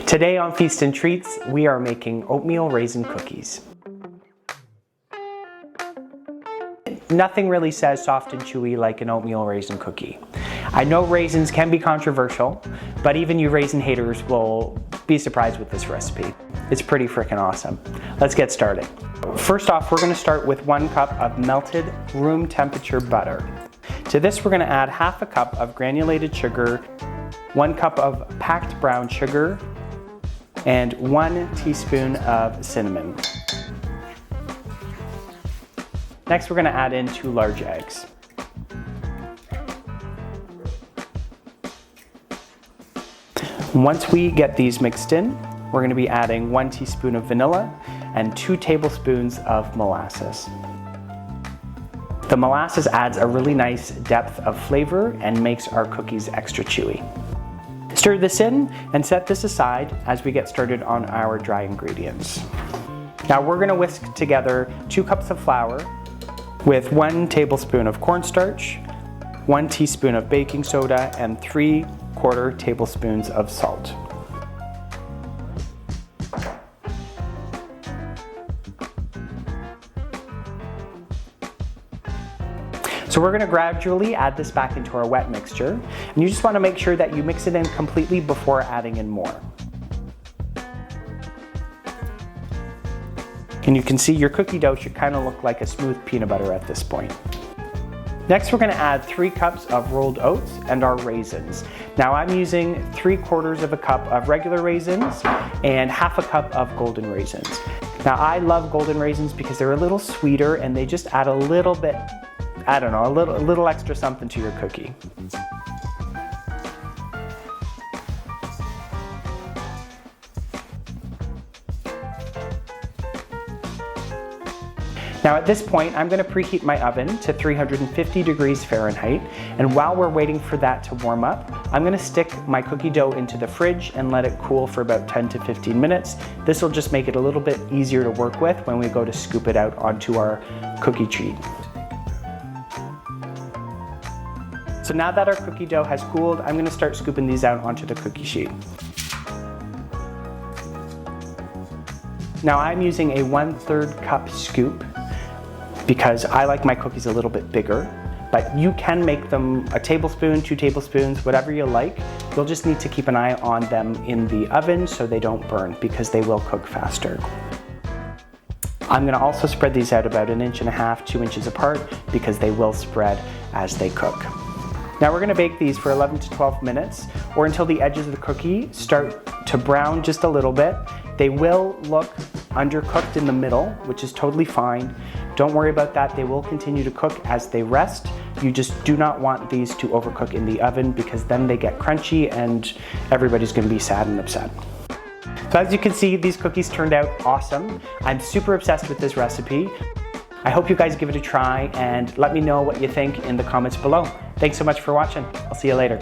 Today on Feast and Treats, we are making oatmeal raisin cookies. Nothing really says soft and chewy like an oatmeal raisin cookie. I know raisins can be controversial, but even you raisin haters will be surprised with this recipe. It's pretty freaking awesome. Let's get started. First off, we're gonna start with 1 cup of melted room temperature butter. To this, we're gonna add half a cup of granulated sugar, 1 cup of packed brown sugar, and 1 teaspoon of cinnamon. Next, we're gonna add in 2 large eggs. Once we get these mixed in, we're gonna be adding 1 teaspoon of vanilla and 2 tablespoons of molasses. The molasses adds a really nice depth of flavor and makes our cookies extra chewy. Stir this in and set this aside as we get started on our dry ingredients. Now we're gonna whisk together 2 cups of flour with 1 tablespoon of cornstarch, 1 teaspoon of baking soda, and 3/4 tablespoons of salt. So we're gonna gradually add this back into our wet mixture, and you just wanna make sure that you mix it in completely before adding in more. And you can see your cookie dough should kind of look like a smooth peanut butter at this point. Next, we're gonna add 3 cups of rolled oats and our raisins. Now I'm using 3/4 of a cup of regular raisins and half a cup of golden raisins. Now I love golden raisins because they're a little sweeter and they just add a little bit, I don't know, a little extra something to your cookie. Now at this point, I'm gonna preheat my oven to 350 degrees Fahrenheit, and while we're waiting for that to warm up, I'm gonna stick my cookie dough into the fridge and let it cool for about 10 to 15 minutes. This will just make it a little bit easier to work with when we go to scoop it out onto our cookie sheet. So now that our cookie dough has cooled, I'm gonna start scooping these out onto the cookie sheet. Now I'm using a 1/3 cup scoop because I like my cookies a little bit bigger, but you can make them a tablespoon, 2 tablespoons, whatever you like. You'll just need to keep an eye on them in the oven so they don't burn because they will cook faster. I'm gonna also spread these out about 1.5 to 2 inches apart because they will spread as they cook. Now we're gonna bake these for 11 to 12 minutes or until the edges of the cookie start to brown just a little bit. They will look undercooked in the middle, which is totally fine. Don't worry about that. They will continue to cook as they rest. You just do not want these to overcook in the oven because then they get crunchy and everybody's gonna be sad and upset. So as you can see, these cookies turned out awesome. I'm super obsessed with this recipe. I hope you guys give it a try and let me know what you think in the comments below. Thanks so much for watching. I'll see you later.